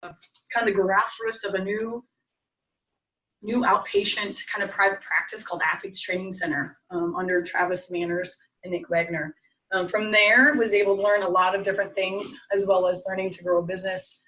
kind of the grassroots of a new outpatient kind of private practice called Athletes Training Center under Travis Manners and Nick Wagner. From there, was able to learn a lot of different things, as well as learning to grow a business.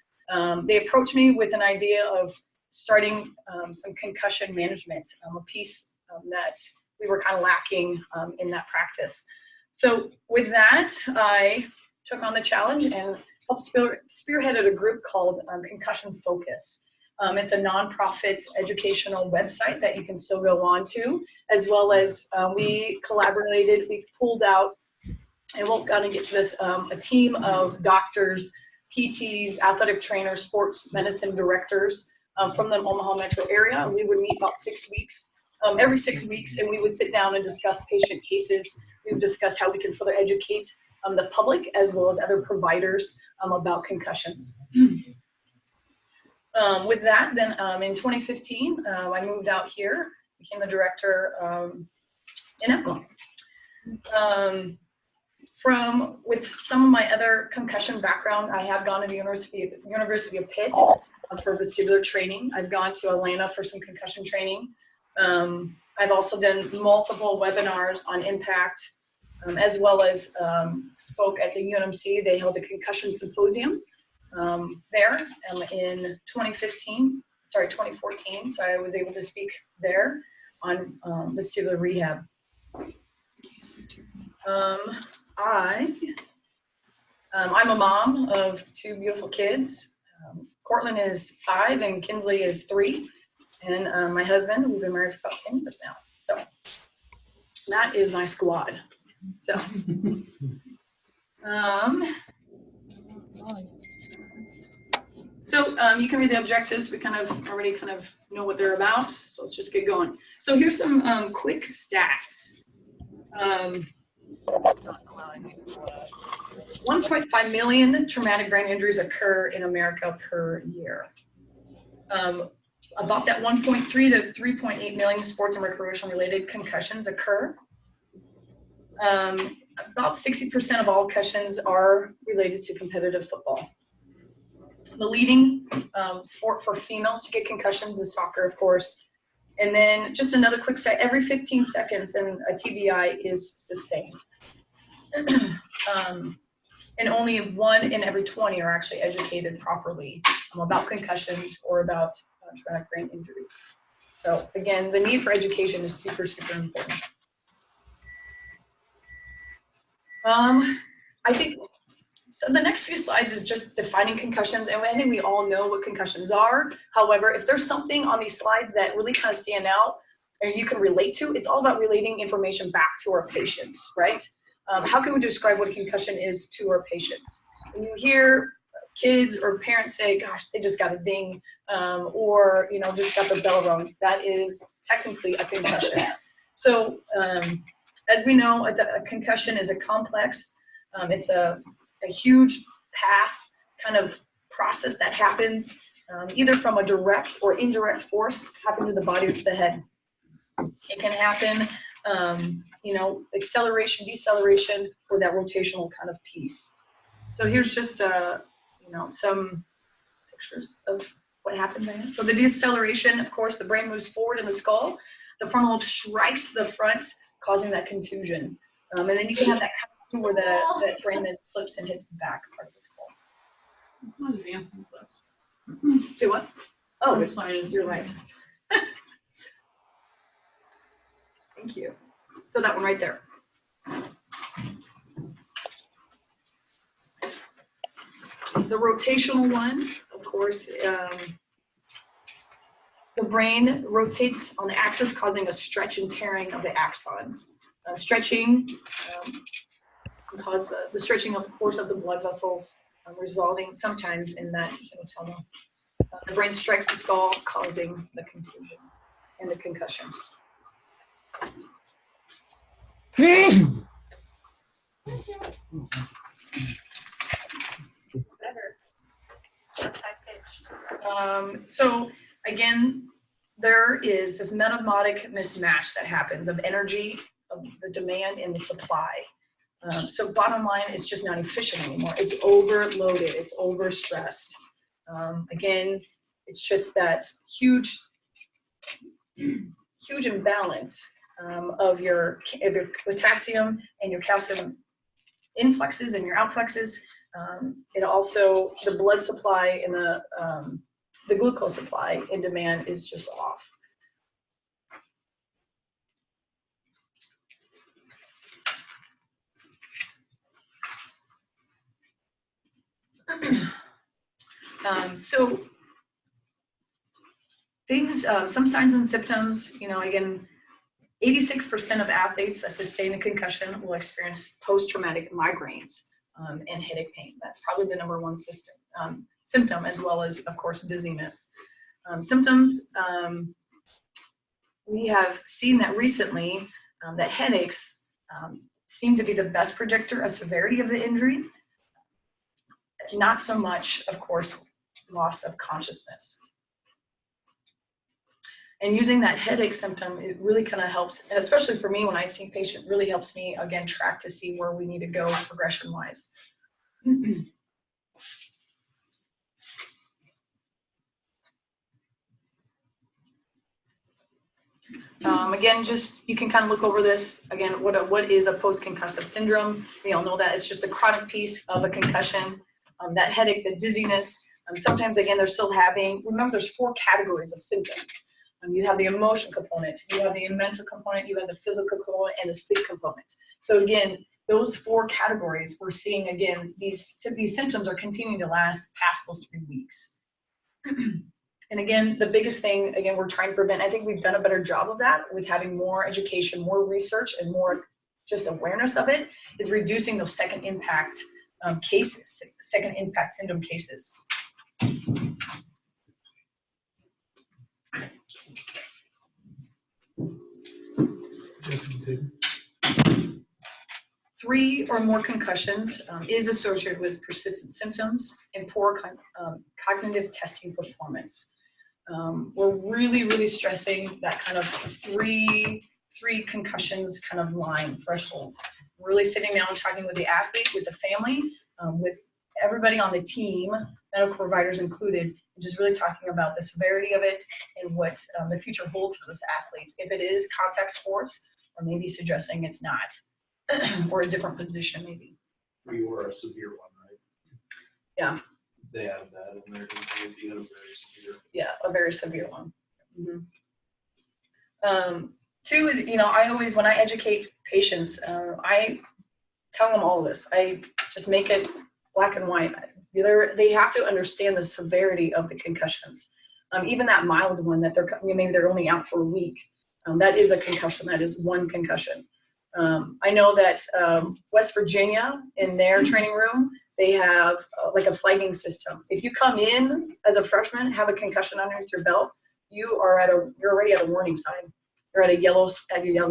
They approached me with an idea of starting some concussion management, a piece that we were kind of lacking in that practice. So with that, I took on the challenge and helped spearheaded a group called Concussion Focus. It's a nonprofit educational website that you can still go on to, as well as we collaborated, we pulled out, and we'll kind of get to this, a team of doctors, PTs, athletic trainers, sports medicine directors from the Omaha metro area. We would meet about 6 weeks, every 6 weeks, and we would sit down and discuss patient cases. We would discuss how we can further educate the public as well as other providers about concussions. With that, then in 2015, I moved out here, became the director in Echo. With some of my other concussion background, I have gone to the University of Pitt for vestibular training. I've gone to Atlanta for some concussion training. I've also done multiple webinars on impact, as well as spoke at the UNMC. They held a concussion symposium there in 2014. So I was able to speak there on vestibular rehab. I'm a mom of 2 beautiful kids. Cortland is 5 and Kinsley is 3. And my husband, we've been married for about 10 years now. So that is my squad. So, you can read the objectives. We already know what they're about. So let's just get going. So here's some quick stats. 1.5 million traumatic brain injuries occur in America per year. About that 1.3 to 3.8 million sports and recreational related concussions occur. About 60% of all concussions are related to competitive football. The leading sport for females to get concussions is soccer, of course. And then just another quick stat, every 15 seconds a TBI is sustained. And only 1 in every 20 are actually educated properly about concussions or about traumatic brain injuries. So again, the need for education is super, super important. I think so the next few slides is just defining concussions, and I think we all know what concussions are. However, if there's something on these slides that really kind of stand out and you can relate to, it's all about relating information back to our patients, right? How can we describe what a concussion is to our patients? When you hear kids or parents say, gosh, they just got a ding, or just got the bell rung, that is technically a concussion. So as we know, a concussion is a complex, it's a huge path kind of process that happens either from a direct or indirect force happening to the body or to the head. It can happen, acceleration, deceleration, or that rotational kind of piece. So here's just some pictures of what happens there. So the deceleration, of course, the brain moves forward in the skull. The frontal lobe strikes the front, causing that contusion. And then you can have that kind of where that brain then flips and hits the back part of the skull. It's not advanced in class. Say what? Oh, you're right. Thank you. So that one right there. The rotational one, of course, the brain rotates on the axis, causing a stretch and tearing of the axons. Stretching can cause the stretching, of course, of the blood vessels, resulting sometimes in that hematoma. The brain strikes the skull, causing the contusion and the concussion. So again, there is this metabolic mismatch that happens of energy, of the demand and the supply. So bottom line, it's just not efficient anymore. It's overloaded, it's overstressed. Again, it's just that huge imbalance of your potassium and your calcium influxes and your outfluxes. It also, the blood supply and the glucose supply in demand is just off. So things, some signs and symptoms, again, 86% of athletes that sustain a concussion will experience post-traumatic migraines and headache pain. That's probably the number one symptom, as well as, of course, dizziness. Symptoms, we have seen that recently that headaches seem to be the best predictor of severity of the injury. Not so much, of course, loss of consciousness. And using that headache symptom, it really kind of helps, and especially for me when I see a patient, really helps me, again, track to see where we need to go progression-wise. Again, just, you can kind of look over this. Again, what is a post-concussive syndrome? We all know that it's just a chronic piece of a concussion. That headache, the dizziness, sometimes, again, they're still having, remember, there's 4 categories of symptoms. You have the emotion component, you have the mental component, you have the physical component, and the sleep component. So again, those 4 categories, we're seeing, again, these symptoms are continuing to last past those 3 weeks. And again, the biggest thing, again, we're trying to prevent, I think we've done a better job of that with having more education, more research, and more just awareness of it, is reducing those second impact cases, second impact syndrome cases. 3 or more concussions is associated with persistent symptoms and poor cognitive testing performance. We're really, really stressing that kind of three concussions kind of line threshold. We're really sitting down talking with the athlete, with the family, with everybody on the team, medical providers included, and just really talking about the severity of it and what the future holds for this athlete. If it is contact sports, or maybe suggesting it's not, or a different position maybe. You were a severe one, right? Yeah. They have that in there. You had a very severe. Yeah, a very severe one. Mm-hmm. 2 is, I always, when I educate patients, I tell them all this. I just make it black and white. They have to understand the severity of the concussions. Even that mild one that maybe they're only out for a week. That is a concussion. That is one concussion. I know that West Virginia, in their training room, they have like a flagging system. If you come in as a freshman, have a concussion underneath your belt, you're already at a warning sign. You're at a yellow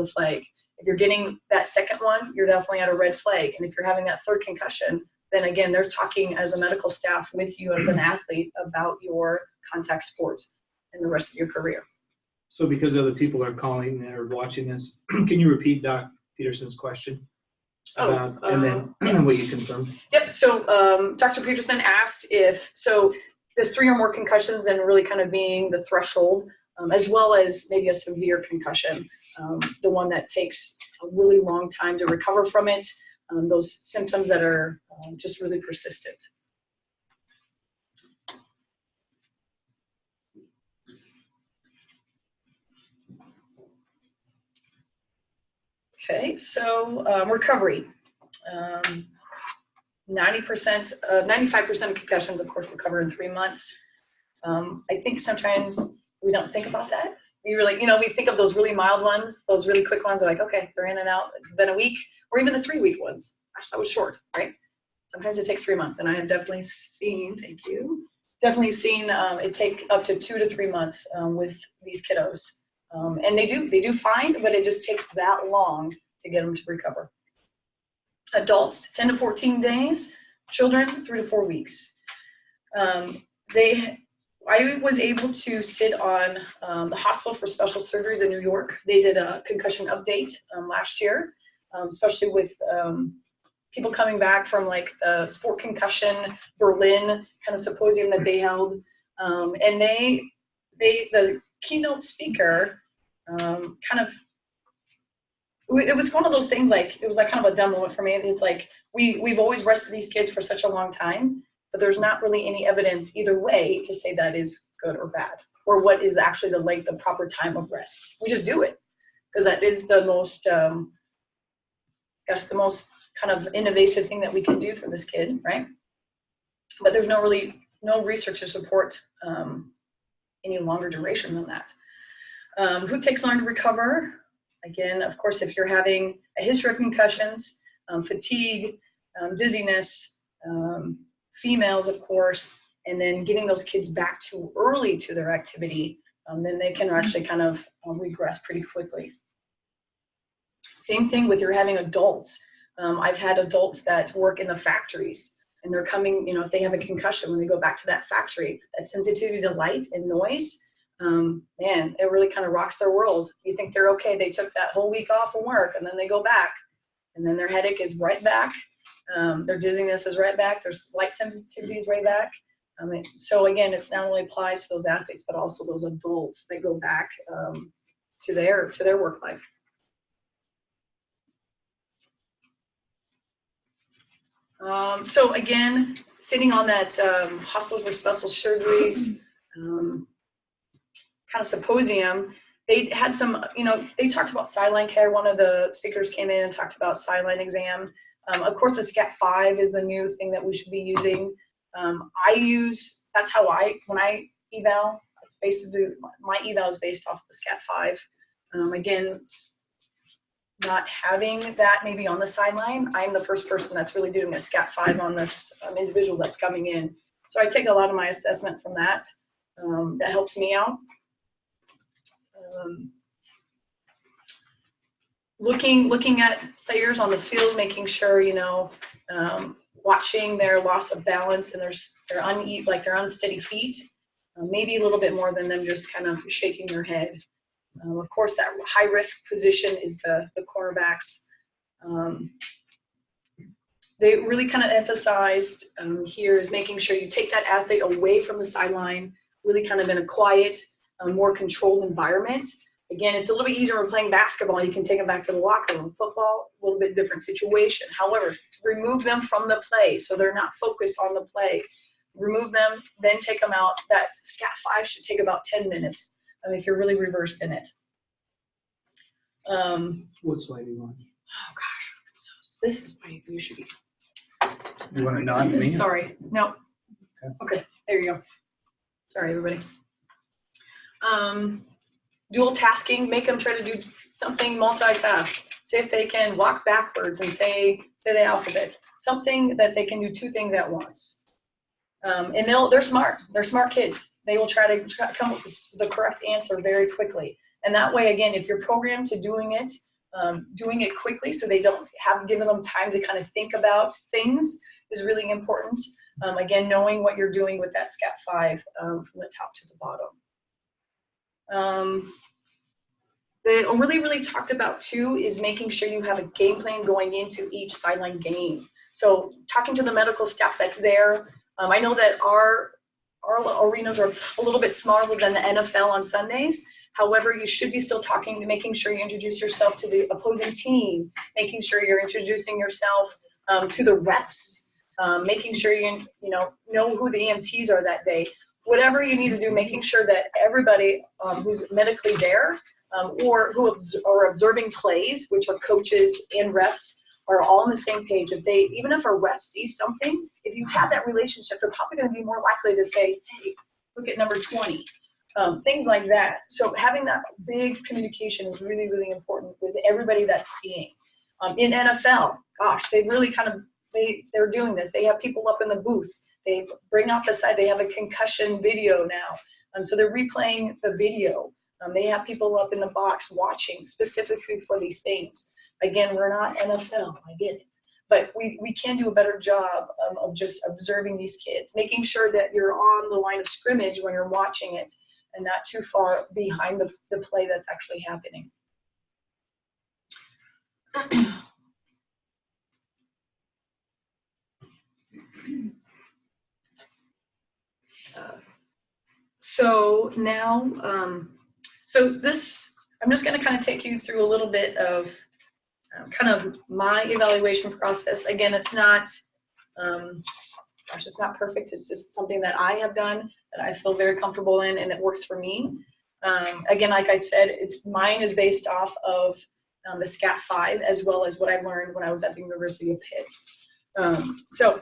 flag. If you're getting that second one, you're definitely at a red flag. And if you're having that 3rd concussion, then again, they're talking as a medical staff with you as an athlete about your contact sport and the rest of your career. So because other people are calling or watching this, can you repeat Doc Peterson's question? And then what you confirmed? Yep. So Dr. Peterson asked if, so there's 3 or more concussions and really kind of being the threshold, as well as maybe a severe concussion, the one that takes a really long time to recover from it, those symptoms that are just really persistent. Okay, so recovery. 95% of concussions, of course, recover in 3 months. I think sometimes we don't think about that. We really, we think of those really mild ones, those really quick ones are like, okay, they're in and out. It's been a week, or even the 3-week ones. Gosh, that was short, right? Sometimes it takes 3 months, and I have definitely seen, thank you, it take up to 2 to 3 months with these kiddos. And they do fine, but it just takes that long to get them to recover. Adults, 10 to 14 days. Children, 3 to 4 weeks. I was able to sit on the Hospital for Special Surgeries in New York. They did a concussion update last year, especially with people coming back from like the Sport Concussion Berlin kind of symposium that they held. And the keynote speaker it was one of those things, like, it was like kind of a dumb moment for me. It's like, we've always rested these kids for such a long time, but there's not really any evidence either way to say that is good or bad, or what is actually the proper time of rest. We just do it because that is the most, the most kind of invasive thing that we can do for this kid, right? But there's no research to support any longer duration than that. Who takes long to recover? Again, of course, if you're having a history of concussions, fatigue, dizziness, females, of course, and then getting those kids back too early to their activity, then they can actually kind of regress pretty quickly. Same thing with you're having adults. I've had adults that work in the factories, and they're coming, you know, if they have a concussion, when they go back to that factory, that sensitivity to light and noise, man, it really kind of rocks their world. You think they're okay, they took that whole week off from work, and then they go back, and then their headache is right back, their dizziness is right back, their light sensitivity is right back. So again, it's not only applies to those athletes, but also those adults that go back to their work life. So again, sitting on that hospitals for special surgeries kind of symposium, they had some, you know, they talked about sideline care. One of the speakers came in and talked about sideline exam. Of course, the SCAT-5 is the new thing that we should be using. That's how when I eval, it's basically, my eval is based off the SCAT-5. Again, not having that maybe on the sideline, I'm the first person that's really doing a SCAT-5 on this individual that's coming in. So I take a lot of my assessment from that. That helps me out. Looking at players on the field, making sure, you know, watching their loss of balance and their unsteady feet, maybe a little bit more than them just kind of shaking their head. Of course, that high risk position is the cornerbacks. They really kind of emphasized here is making sure you take that athlete away from the sideline, really kind of in a quiet, more controlled environment. Again, it's a little bit easier when playing basketball. You can take them back to the locker room. Football, a little bit different situation. However, remove them from the play so they're not focused on the play. Remove them, then take them out. That SCAT-5 should take about 10 minutes if you're really reversed in it. What slide do you want? Oh gosh, this is why you should be. You want to nod to me? Sorry, no. Okay, there you go. Sorry, everybody. Dual tasking, make them try to do something multitask. See if they can walk backwards and say the alphabet. Something that they can do two things at once. And they're smart. They're smart kids. They will try to come up with the correct answer very quickly. And that way, again, if you're programmed to doing it quickly so they don't given them time to kind of think about things is really important. Again, knowing what you're doing with that SCAT-5 from the top to the bottom. They really talked about too is making sure you have a game plan going into each sideline game. So talking to the medical staff that's there. I know that our arenas are a little bit smaller than the NFL on Sundays. However, you should be still making sure you introduce yourself to the opposing team, making sure you're introducing yourself to the refs, making sure you know who the EMTs are that day. Whatever you need to do, making sure that everybody who's medically there or who are observing plays, which are coaches and refs, are all on the same page. Even if a ref sees something, if you have that relationship, they're probably going to be more likely to say, hey, look at number 20. Things like that. So having that big communication is really, really important with everybody that's seeing. In NFL, gosh, they really they're doing this. They have people up in the booth. They bring out the side. They have a concussion video now. So they're replaying the video. They have people up in the box watching specifically for these things. Again, we're not NFL, I get it. But we can do a better job of just observing these kids, making sure that you're on the line of scrimmage when you're watching it and not too far behind the play that's actually happening. So now, so this, I'm just going to kind of take you through a little bit of kind of my evaluation process. Again, it's not, gosh, it's not perfect. It's just something that I have done that I feel very comfortable in, and it works for me. Again, like I said, mine is based off of the SCAT-5 as well as what I learned when I was at the University of Pitt. So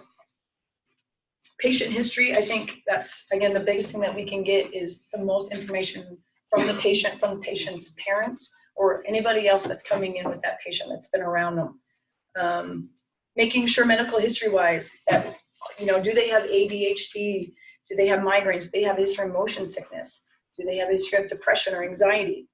patient history, I think that's, again, the biggest thing that we can get is the most information from the patient's parents, or anybody else that's coming in with that patient that's been around them. Making sure medical history-wise that, do they have ADHD? Do they have migraines? Do they have a history of motion sickness? Do they have a history of depression or anxiety?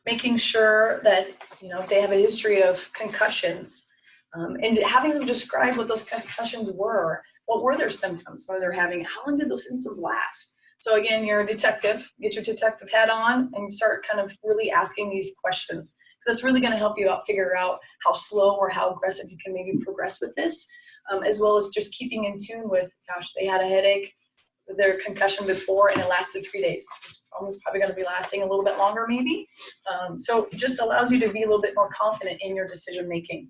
Making sure that, if they have a history of concussions, and having them describe what those concussions were. What were their symptoms? What they're having? How long did those symptoms last? So again, you're a detective, get your detective hat on and start kind of really asking these questions, because it's really going to help you figure out how slow or how aggressive you can maybe progress with this, as well as just keeping in tune with, gosh, they had a headache, their concussion before, and it lasted 3 days. This problem is probably going to be lasting a little bit longer maybe. So it just allows you to be a little bit more confident in your decision making.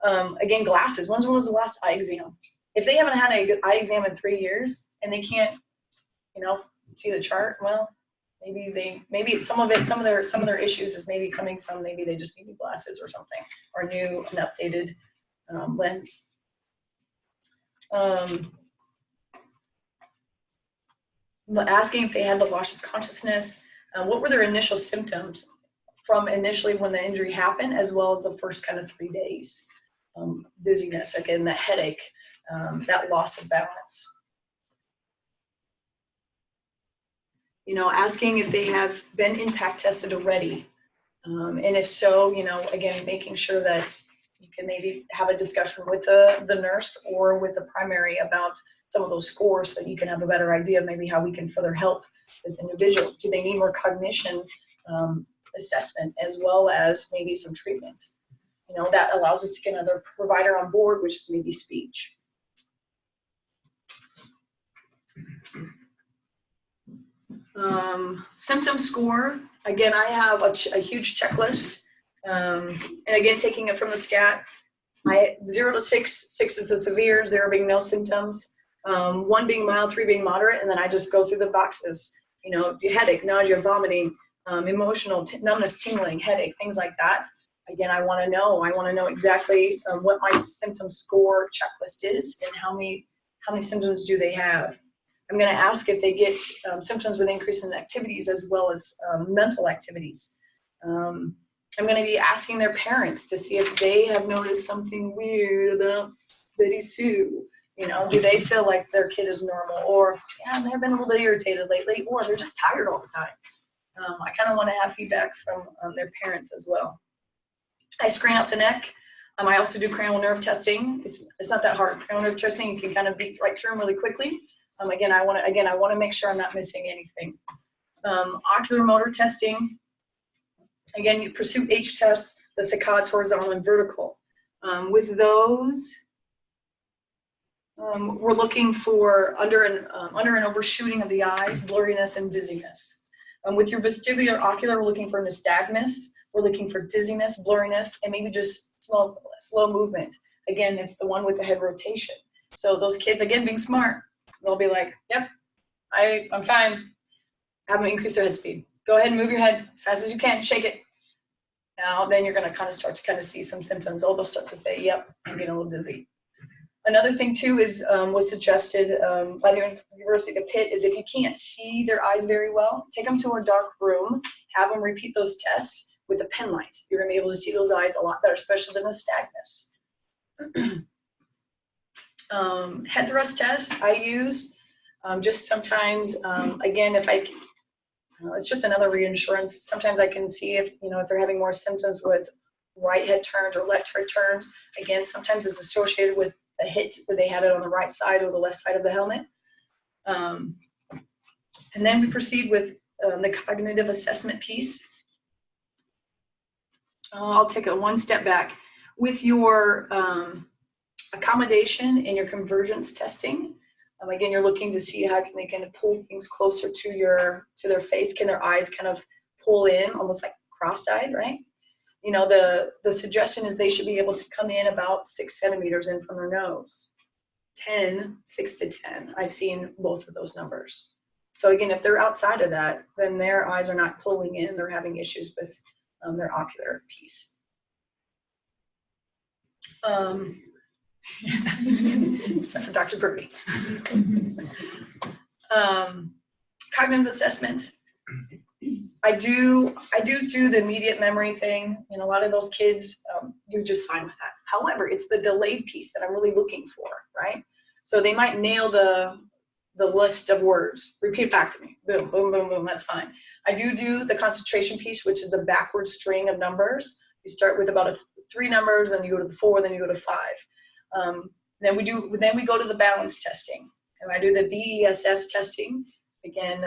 Again, glasses. When was the last eye exam? If they haven't had a good eye exam in 3 years and they can't, see the chart, well, maybe some of their issues is maybe coming from, maybe they just need new glasses or something, or an updated lens. Asking if they had the loss of consciousness, what were their initial symptoms from initially when the injury happened, as well as the first kind of 3 days. Dizziness, again, that headache, that loss of balance. Asking if they have been impact tested already. And if so, again, making sure that you can maybe have a discussion with the nurse or with the primary about some of those scores, so that you can have a better idea of maybe how we can further help this individual. Do they need more cognition assessment, as well as maybe some treatment? That allows us to get another provider on board, which is maybe speech. Symptom score. Again, I have a huge checklist. And again, taking it from the SCAT, 0 to 6, 6 is the severe, 0 being no symptoms, 1 being mild, 3 being moderate, and then I just go through the boxes. Headache, nausea, vomiting, emotional, numbness, tingling, headache, things like that. Again, I want to know exactly what my symptom score checklist is, and how many symptoms do they have. I'm going to ask if they get symptoms with increase in activities, as well as mental activities. I'm going to be asking their parents to see if they have noticed something weird about Betty Sue. Do they feel like their kid is normal, or they've been a little bit irritated lately, or they're just tired all the time. I kind of want to have feedback from their parents as well. I screen up the neck. I also do cranial nerve testing. It's not that hard. Cranial nerve testing, you can kind of beat right through them really quickly. Again, I want to make sure I'm not missing anything. Ocular motor testing. Again, you Pursuit H tests, the saccades, horizontal and vertical. With those, we're looking for under and overshooting of the eyes, blurriness, and dizziness. With your vestibular ocular, we're looking for nystagmus. We're looking for dizziness, blurriness, and maybe just slow movement. Again, it's the one with the head rotation. So those kids, again, being smart, they'll be like, yep, I'm fine. Have them increase their head speed. Go ahead and move your head as fast as you can, shake it. Now, then you're going to kind of start to see some symptoms. They'll start to say, yep, I'm getting a little dizzy. Another thing too is was suggested by the University of Pitt is, if you can't see their eyes very well, take them to a dark room, have them repeat those tests with a pen light. You're going to be able to see those eyes a lot better, especially than the nystagmus. Head thrust test I use just sometimes, again, if it's just another reinsurance. Sometimes I can see if they're having more symptoms with right head turns or left head turns. Again, sometimes it's associated with a hit where they had it on the right side or the left side of the helmet. And then we proceed with the cognitive assessment piece. I'll take it one step back. With your accommodation in your convergence testing. Again, you're looking to see how they can pull things closer to their face. Can their eyes kind of pull in, almost like cross-eyed, right? You know, the suggestion is they should be able to come in about 6 centimeters in from their nose. 6 to 10. I've seen both of those numbers. So again, if they're outside of that, then their eyes are not pulling in. They're having issues with their ocular piece. Except for Dr. Birdie. Cognitive assessment. I do the immediate memory thing, and a lot of those kids do just fine with that. However, it's the delayed piece that I'm really looking for, right? So they might nail the list of words. Repeat back to me. Boom, boom, boom, boom. That's fine. I do the concentration piece, which is the backward string of numbers. You start with about 3 numbers, then you go to the 4, then you go to 5. Then we go to the balance testing, and I do the BESS testing. Again,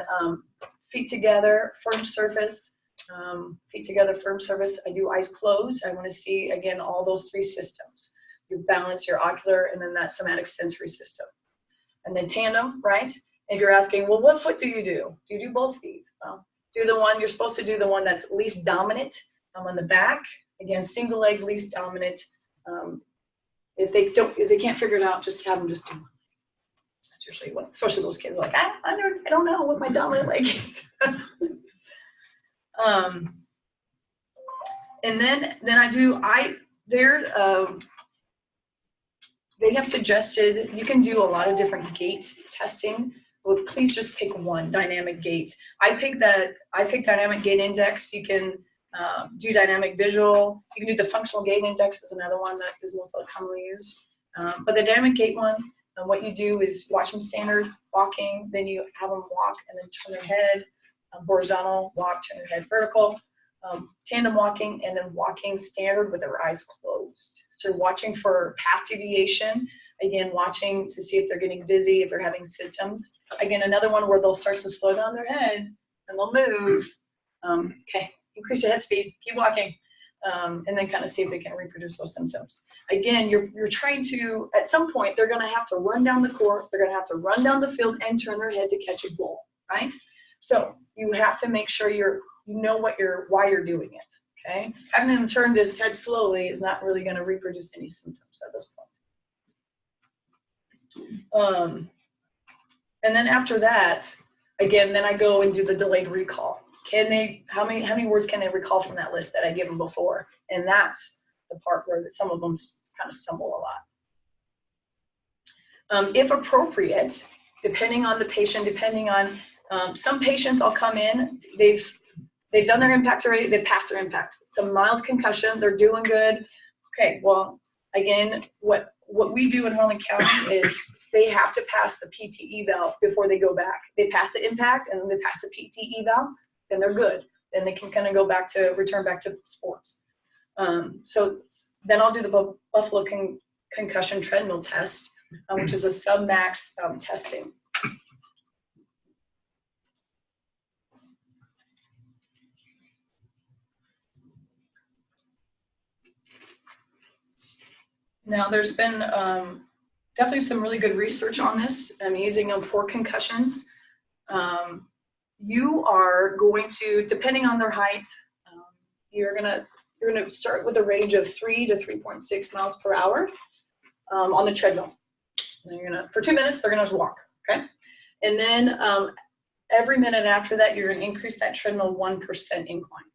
feet together, firm surface. Feet together, firm surface. I do eyes closed. I want to see, again, all those 3 systems. Your balance, your ocular, and then that somatic sensory system. And then tandem, right? If you're asking, well, what foot do you do? Do you do both feet? Well, you're supposed to do the one that's least dominant on the back. Again, single leg, least dominant. If they can't figure it out, just have them just do one. That's usually what, especially those kids are like, I don't know what my dominant leg is. And then they have suggested you can do a lot of different gait testing. Well, please just pick one, dynamic gait. I picked dynamic gait index. You can do dynamic visual. You can do the functional gait index is another one that is most commonly used. But the dynamic gait one, what you do is watch them standard walking, then you have them walk and then turn their head horizontal, walk, turn their head vertical, tandem walking, and then walking standard with their eyes closed. So watching for path deviation, again, watching to see if they're getting dizzy, if they're having symptoms. Again, another one where they'll start to slow down their head and they'll move. Okay, increase your head speed, keep walking, and then kind of see if they can reproduce those symptoms. Again, you're trying to, at some point, they're going to have to run down the court, they're going to have to run down the field and turn their head to catch a goal, right? So you have to make sure you know why you're doing it, okay? Having them turn his head slowly is not really going to reproduce any symptoms at this point. And then after that, again, then I go and do the delayed recall. How many words can they recall from that list that I gave them before? And that's the part where some of them kind of stumble a lot. If appropriate, depending on the patient, some patients I'll come in, they've done their impact already, they've passed their impact. It's a mild concussion, they're doing good. Okay, well, again, what we do in Harlan County is they have to pass the PT eval before they go back. They pass the impact and then they pass the PT eval, then they're good. Then they can kind of return back to sports. So then I'll do the Buffalo concussion treadmill test, which is a sub-max testing. Now, there's been definitely some really good research on this. I'm using them for concussions. You are going to, depending on their height, you're gonna start with a range of 3 to 3.6 miles per hour on the treadmill. And for 2 minutes, they're gonna just walk, okay? And then every minute after that, you're gonna increase that treadmill 1% incline,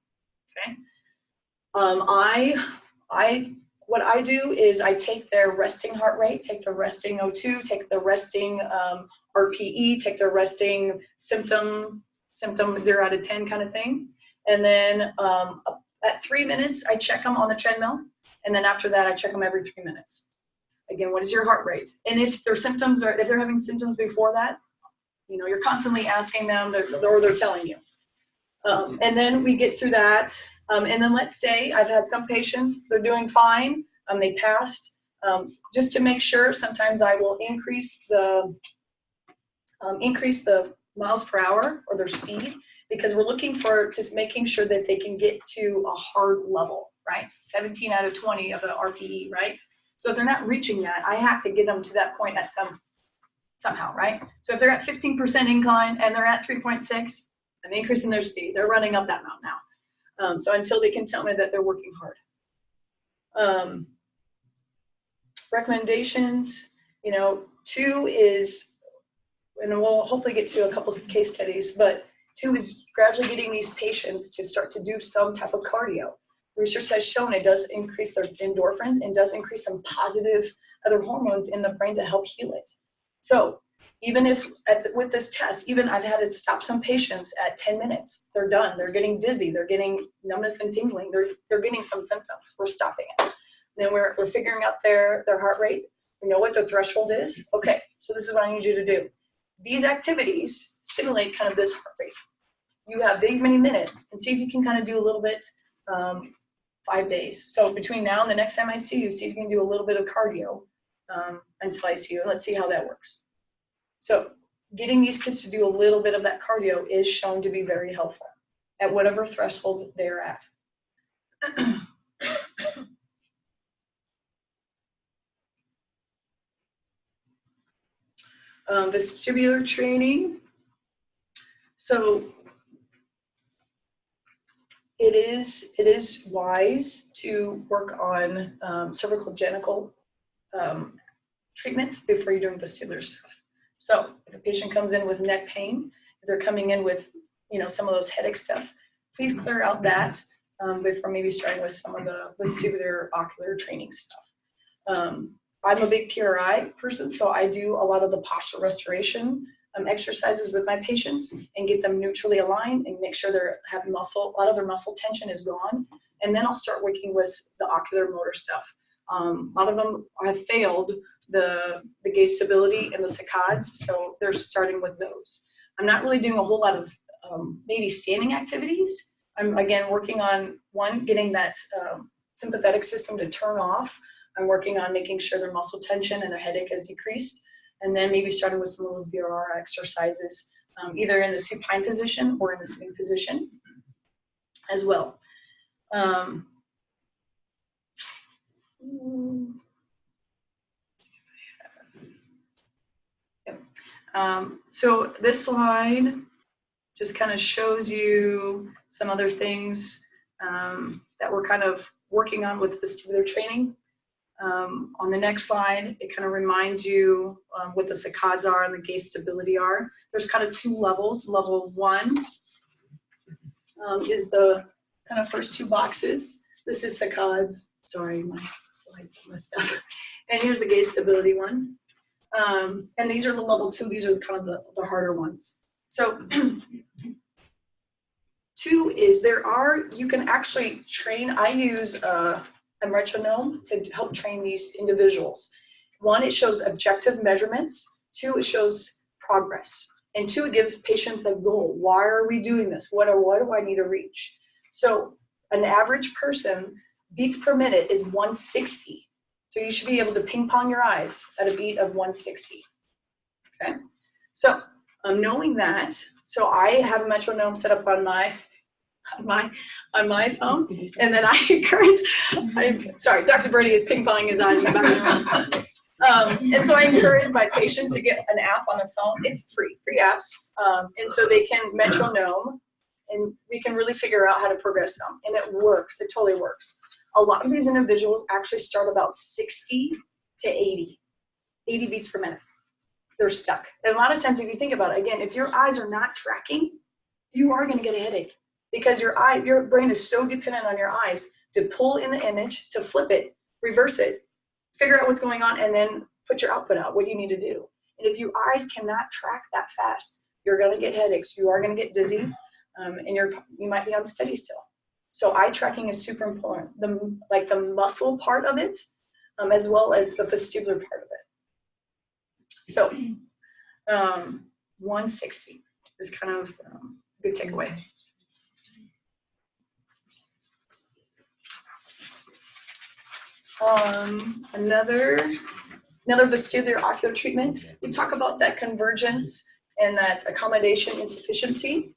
okay? What I do is I take their resting heart rate, take their resting O2, take the resting RPE, take their resting symptom 0 out of 10 kind of thing. And then at 3 minutes, I check them on the treadmill. And then after that, I check them every 3 minutes. Again, what is your heart rate? And if their symptoms if they're having symptoms before that, you're constantly asking them, or they're telling you. And then we get through that. And then let's say I've had some patients, they're doing fine, they passed. Just to make sure, sometimes I will increase the miles per hour or their speed, because we're looking for just making sure that they can get to a hard level, right? 17 out of 20 of the RPE, right? So if they're not reaching that, I have to get them to that point at somehow, right? So if they're at 15% incline and they're at 3.6, I'm increasing their speed. They're running up that mountain now. So until they can tell me that they're working hard. Recommendations, 2 is, and we'll hopefully get to a couple of case studies, but 2 is gradually getting these patients to start to do some type of cardio. Research has shown it does increase their endorphins and does increase some positive other hormones in the brain to help heal it. So even if with this test, even I've had to stop some patients at 10 minutes. They're done. They're getting dizzy. They're getting numbness and tingling. They're getting some symptoms. We're stopping it. Then we're figuring out their heart rate. We know what their threshold is. Okay, so this is what I need you to do. These activities simulate kind of this heart rate. You have these many minutes, and see if you can kind of do a little bit 5 days. So between now and the next time I see you, see if you can do a little bit of cardio until I see you, and let's see how that works. So getting these kids to do a little bit of that cardio is shown to be very helpful at whatever threshold they're at. Vestibular training. So it is wise to work on cervical genital treatments before you're doing vestibular stuff. So if a patient comes in with neck pain, if they're coming in with some of those headache stuff, please clear out that before maybe starting with some of the vestibular ocular training stuff. I'm a big PRI person, so I do a lot of the postural restoration exercises with my patients and get them neutrally aligned and make sure they're having a lot of their muscle tension is gone. And then I'll start working with the ocular motor stuff. A lot of them have failed the gaze stability and the saccades, so they're starting with those. I'm not really doing a whole lot of maybe standing activities. I'm again working on getting that sympathetic system to turn off. I'm working on making sure their muscle tension and their headache has decreased, and then maybe starting with some of those VRR exercises, either in the supine position or in the sitting position as well. So this slide just kind of shows you some other things that we're kind of working on with vestibular training. On the next slide, it kind of reminds you what the saccades are and the gaze stability are. There's kind of 2 levels. Level 1 is the kind of first 2 boxes. This is saccades. Sorry, my slides are messed up. And here's the gaze stability one. And these are the level 2. These are kind of the harder ones. So 2 is you can actually train. I use a metronome to help train these individuals. 1, it shows objective measurements. 2, it shows progress. And 2, it gives patients a goal. Why are we doing this? What do I need to reach? So an average person, beats per minute is 160. So you should be able to ping pong your eyes at a beat of 160. Okay. So knowing that, so I have a metronome set up on my phone, and then I encourage. Sorry, Dr. Brady is ping ponging his eyes in the background. And so I encourage my patients to get an app on their phone. It's free apps, and so they can metronome, and we can really figure out how to progress them. And it works. It totally works. A lot of these individuals actually start about 60 to 80 beats per minute. They're stuck. And a lot of times, if you think about it, again, if your eyes are not tracking, you are going to get a headache because your brain is so dependent on your eyes to pull in the image, to flip it, reverse it, figure out what's going on, and then put your output out. What do you need to do? And if your eyes cannot track that fast, you're going to get headaches. You are going to get dizzy, and you might be unsteady still. So eye tracking is super important. The muscle part of it, as well as the vestibular part of it. So 160 is kind of a good takeaway. Another vestibular ocular treatment. We talk about that convergence and that accommodation insufficiency.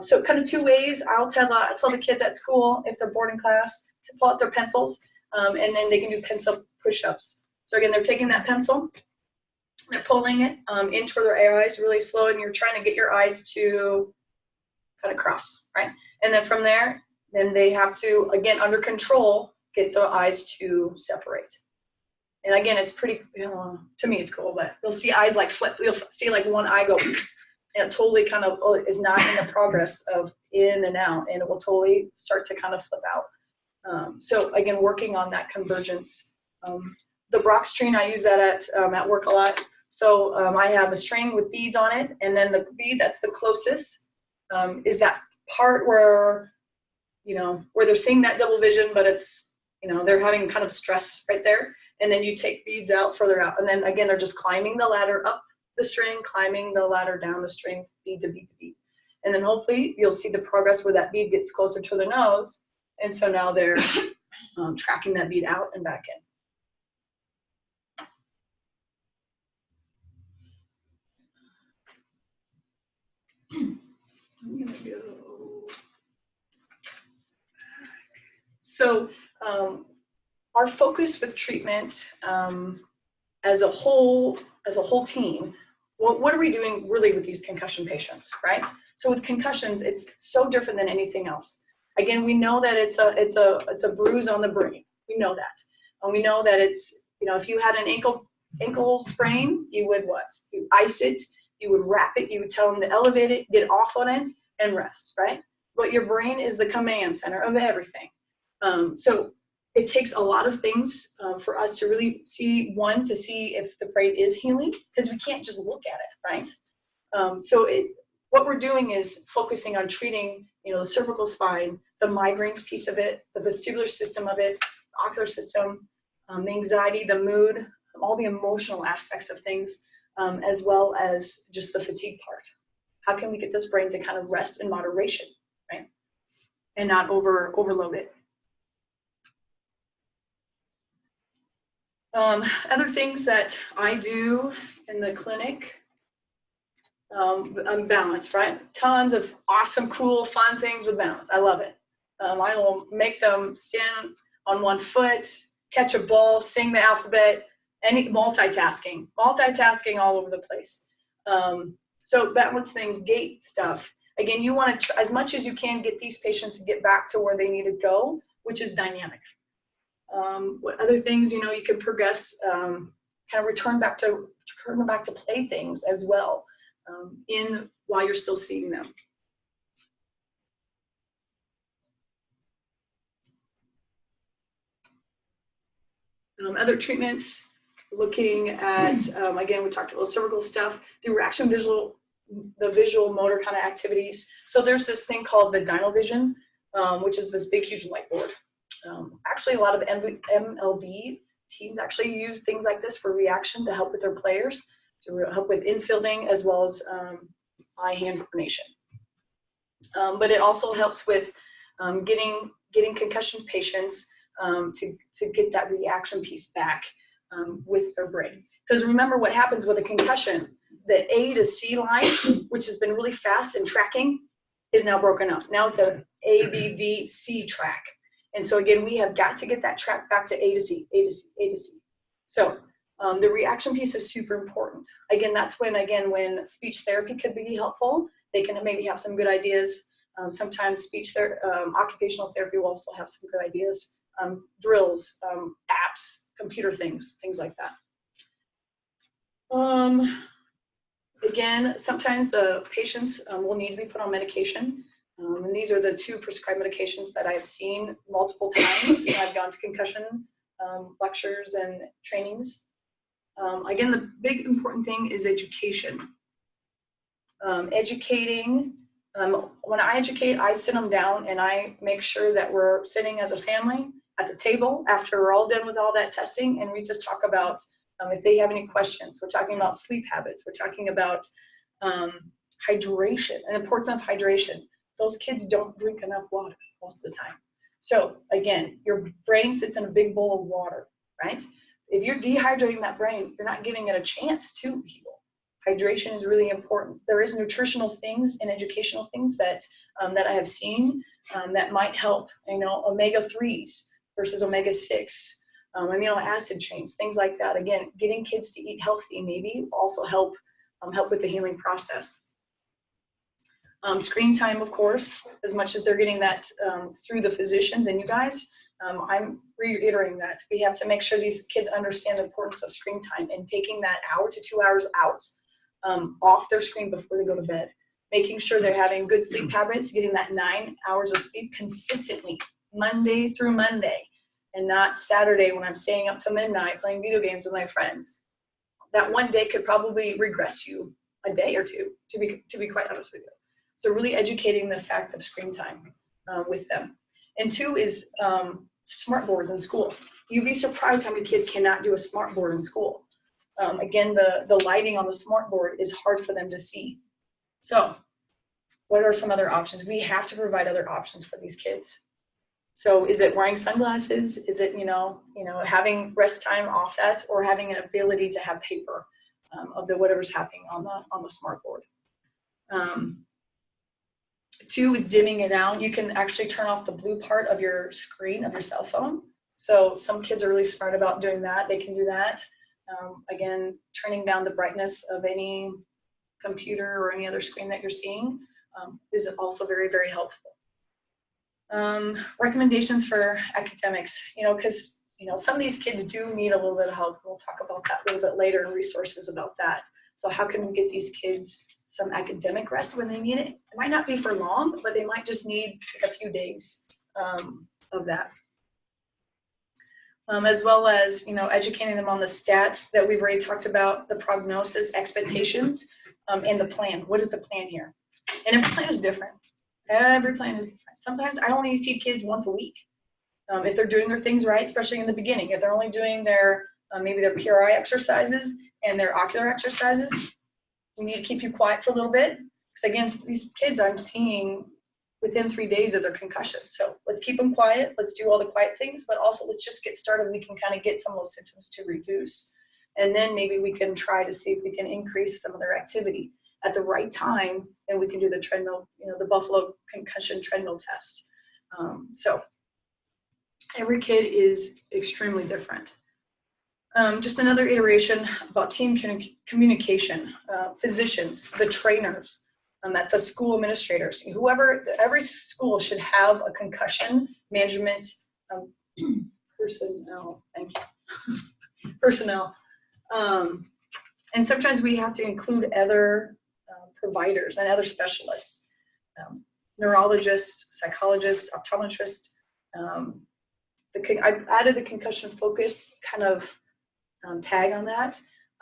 So kind of 2 ways. I'll tell the kids at school, if they're boarding class, to pull out their pencils, and then they can do pencil push-ups. So again, they're taking that pencil, they're pulling it in toward their eyes really slow, and you're trying to get your eyes to kind of cross, right? And then from there, then they have to, again, under control, get the eyes to separate. And again, it's pretty, to me, it's cool, but you'll see eyes like flip. You'll see like one eye go, and it totally kind of is not in the progress of in and out, and it will totally start to kind of flip out. So again, working on that convergence. The Brock string, I use that at work a lot. So I have a string with beads on it, and then the bead that's the closest is that part where, where they're seeing that double vision, but it's, they're having kind of stress right there. And then you take beads out further out. And then again, they're just climbing the ladder up the string, climbing the ladder down the string, bead to bead to bead. And then hopefully you'll see the progress where that bead gets closer to the nose. And so now they're tracking that bead out and back in. I'm gonna go. So our focus with treatment as a whole team, what are we doing really with these concussion patients, right? So with concussions, it's so different than anything else. Again, we know that it's a bruise on the brain. We know that, and we know that it's, if you had an ankle sprain, you would what? You ice it, you would wrap it, you would tell them to elevate it, get off on it, and rest, right? But your brain is the command center of everything. So it takes a lot of things for us to really see if the brain is healing, because we can't just look at it, right? What we're doing is focusing on treating, the cervical spine, the migraines piece of it, the vestibular system of it, the ocular system, the anxiety, the mood, all the emotional aspects of things, as well as just the fatigue part. How can we get this brain to kind of rest in moderation, right? And not overload it. Other things that I do in the clinic, balance, right? Tons of awesome, cool, fun things with balance. I love it. I will make them stand on one foot, catch a ball, sing the alphabet, any multitasking all over the place. So balancing gait stuff. Again, you want to, as much as you can, get these patients to get back to where they need to go, which is dynamic. What other things, you can progress, kind of return back to play things as well, while you're still seeing them. Other treatments, looking at, again, we talked about cervical stuff, the visual motor kind of activities. So there's this thing called the Dynovision, which is this big, huge light board. Actually, a lot of MLB teams actually use things like this for reaction to help with their players, to help with infielding, as well as eye-hand coordination. But it also helps with getting concussion patients to get that reaction piece back with their brain. Because remember what happens with a concussion, the A to C line, which has been really fast in tracking, is now broken up. Now it's a A, B, D, C track. And so again, we have got to get that track back to A to C, A to C, A to C. So the reaction piece is super important. Again, that's when speech therapy could be helpful. They can maybe have some good ideas. Sometimes occupational therapy will also have some good ideas. Drills, apps, computer things like that. Again, sometimes the patients will need to be put on medication. And these are the 2 prescribed medications that I've seen multiple times. I've gone to concussion lectures and trainings. Again, the big important thing is education. Educating. When I educate, I sit them down and I make sure that we're sitting as a family at the table after we're all done with all that testing, and we just talk about if they have any questions. We're talking about sleep habits. We're talking about hydration and the importance of hydration. Those kids don't drink enough water most of the time. So again, your brain sits in a big bowl of water, right? If you're dehydrating that brain, you're not giving it a chance to heal. Hydration is really important. There is nutritional things and educational things that I have seen that might help. Omega-3s versus omega-6. amino acid chains, things like that. Again, getting kids to eat healthy maybe will also help with the healing process. Screen time, of course, as much as they're getting that through the physicians and you guys, I'm reiterating that. We have to make sure these kids understand the importance of screen time and taking that hour to 2 hours out off their screen before they go to bed. Making sure they're having good sleep habits, getting that 9 hours of sleep consistently, Monday through Monday, and not Saturday when I'm staying up till midnight playing video games with my friends. That one day could probably regress you a day or two, to be quite honest with you. So really educating the fact of screen time with them. And 2 is smart boards in school. You'd be surprised how many kids cannot do a smart board in school. Again, the lighting on the smart board is hard for them to see. So what are some other options? We have to provide other options for these kids. So is it wearing sunglasses? Is it, having rest time off that, or having an ability to have paper of whatever's happening on the smart board? 2 is dimming it down. You can actually turn off the blue part of your screen of your cell phone. So some kids are really smart about doing that. They can do that. Again, turning down the brightness of any computer or any other screen that you're seeing is also very, very helpful. Recommendations for academics, because some of these kids do need a little bit of help. We'll talk about that a little bit later and resources about that. So how can we get these kids some academic rest when they need it? It might not be for long, but they might just need like a few days of that. As well as, educating them on the stats that we've already talked about, the prognosis, expectations, and the plan. What is the plan here? And every plan is different. Every plan is different. Sometimes I only see kids once a week. If they're doing their things right, especially in the beginning. If they're only doing their, maybe their PRI exercises and their ocular exercises, we need to keep you quiet for a little bit. Because again, these kids I'm seeing within 3 days of their concussion. So let's keep them quiet. Let's do all the quiet things, but also let's just get started. We can kind of get some of those symptoms to reduce. And then maybe we can try to see if we can increase some of their activity at the right time. Then we can do the treadmill, the Buffalo concussion treadmill test. So every kid is extremely different. Just another iteration about team communication, physicians, the trainers, at the school administrators, every school should have a concussion management personnel, personnel. And sometimes we have to include other providers and other specialists, neurologists, psychologists, optometrists. I've added the concussion focus kind of tag on that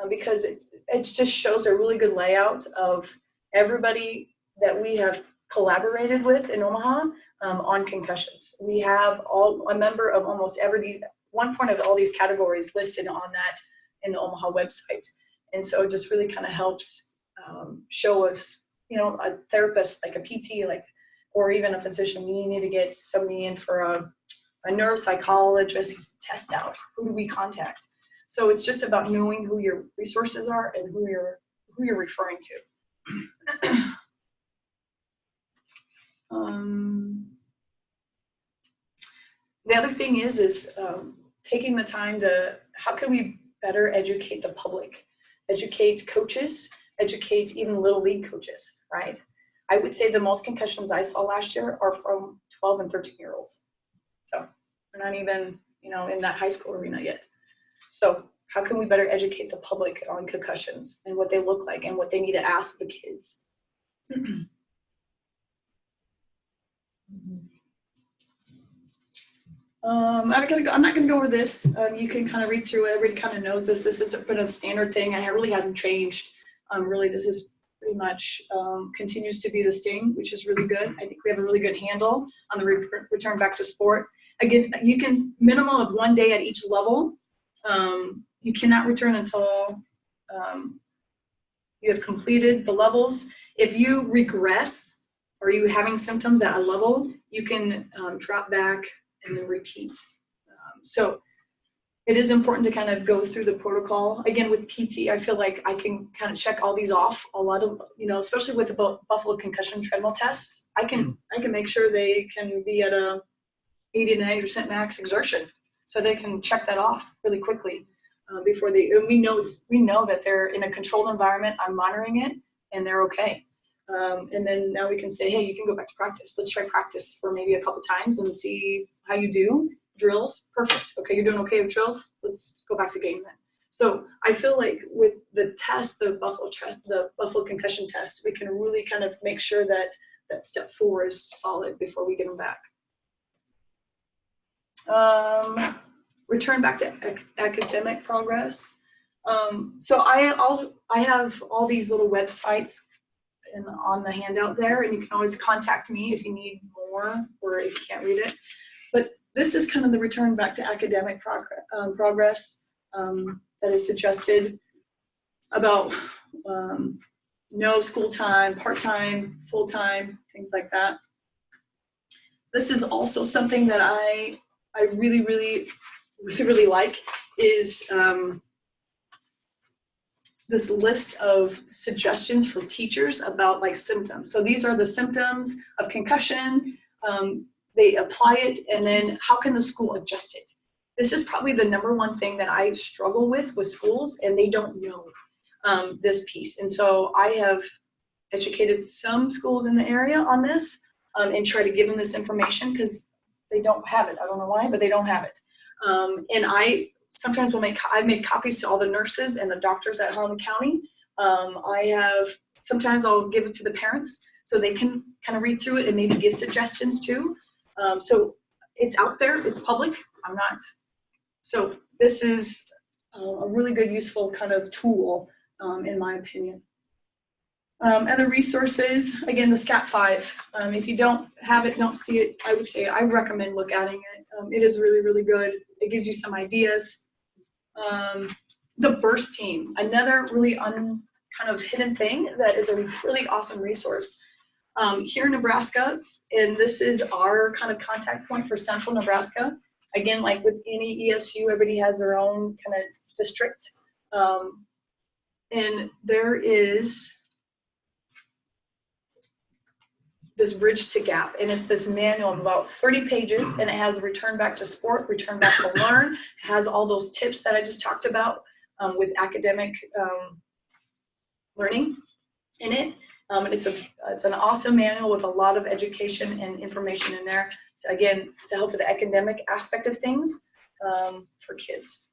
because it just shows a really good layout of everybody that we have collaborated with in Omaha on concussions. We have a member of almost one point of all these categories listed on that in the Omaha website. And so it just really kind of helps show us, a therapist, like a PT, or even a physician. We need to get somebody in for a neuropsychologist test out. Who do we contact? So it's just about knowing who your resources are and who you're referring to. The other thing is taking the time to, how can we better educate the public, educate coaches, educate even little league coaches, right? I would say the most concussions I saw last year are from 12 and 13-year-olds. So we're not even, in that high school arena yet. So how can we better educate the public on concussions and what they look like and what they need to ask the kids? I'm not gonna go over this. You can kind of read through it. Everybody kind of knows this. This has been a standard thing. It really hasn't changed. Really, this is pretty much continues to be the sting, which is really good. I think we have a really good handle on the return back to sport. Again, you can minimum of 1 day at each level. You cannot return until you have completed the levels. If you regress or you having symptoms at a level, you can drop back and then repeat. So it is important to kind of go through the protocol. Again, with PT, I feel like I can kind of check all these off. A lot of, especially with the Buffalo concussion treadmill test, I can make sure they can be at a 80 to 90% max exertion. so they can check that off really quickly before they. And we know that they're in a controlled environment. I'm monitoring it, and they're okay. And then now we can say, hey, you can go back to practice. Let's try practice for maybe a couple times and see how you do. Drills, perfect. Okay, you're doing okay with drills. Let's go back to game then. So I feel like with the test, the Buffalo concussion test, we can really kind of make sure that that step 4 is solid before we get them back. Return back to academic progress. So I have all these little websites on the handout there, and you can always contact me if you need more or if you can't read it. But this is kind of the return back to academic progress that is suggested about no school time, part-time, full-time, things like that. This is also something that I really like is this list of suggestions for teachers about like symptoms. So these are the symptoms of concussion. They apply it, and then how can the school adjust it? This is probably the #1 thing that I struggle with schools, and they don't know this piece. And so I have educated some schools in the area on this and try to give them this information because they don't have it. I don't know why, but they don't have it. And I sometimes I've made copies to all the nurses and the doctors at Harlan County. Sometimes I'll give it to the parents so they can kind of read through it and maybe give suggestions too. So it's out there, it's public. So this is a really good, useful kind of tool, in my opinion. Other resources, again, the SCAT-5. If you don't have it, don't see it, I would say I recommend look at it. It is really good. It gives you some ideas. The BURST team, another really kind of hidden thing that is a really awesome resource. Here in Nebraska, and this is our kind of contact point for Central Nebraska. Again, like with any ESU, everybody has their own kind of district. And there is this Bridge to Gap, and it's this manual of about 30 pages, and it has return back to sport, return back to learn. It has all those tips that I just talked about with academic learning in it. And it's an awesome manual with a lot of education and information in there to help with the academic aspect of things for kids.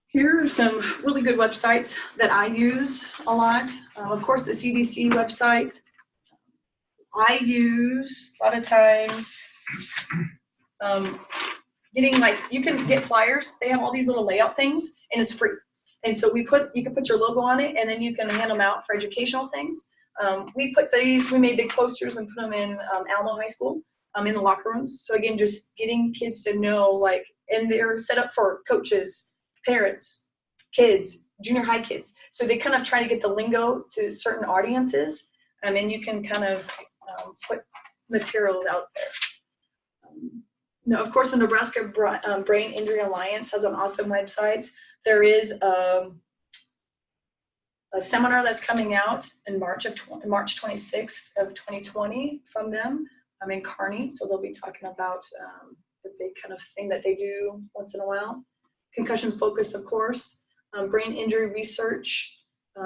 Here are some really good websites that I use a lot. Of course, the CDC website. I use a lot of times you can get flyers. They have all these little layout things, and it's free. And so you can put your logo on it, and then you can hand them out for educational things. We made big posters and put them in Alamo High School in the locker rooms. So again, just getting kids to know, and they're set up for coaches, parents, kids, junior high kids. So they kind of try to get the lingo to certain audiences, and you can kind of put materials out there. Now, of course, the Nebraska Brain Injury Alliance has an awesome website. There is a seminar that's coming out in March 26th of 2020 from them. I'm in Kearney, so they'll be talking about the big kind of thing that they do once in a while. Concussion Focus, of course. Brain Injury Research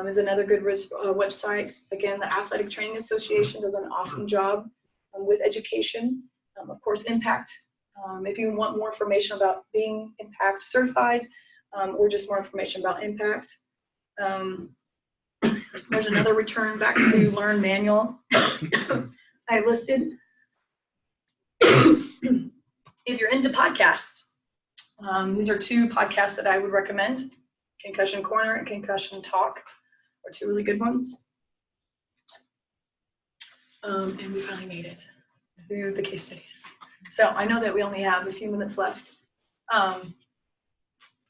is another good website. Again, the Athletic Training Association does an awesome job with education. Of course, Impact. If you want more information about being Impact certified or just more information about Impact. There's another Return Back to Learn manual I listed. If you're into podcasts, these are 2 podcasts that I would recommend. Concussion Corner and Concussion Talk are 2 really good ones. And we finally made it through the case studies. So I know that we only have a few minutes left.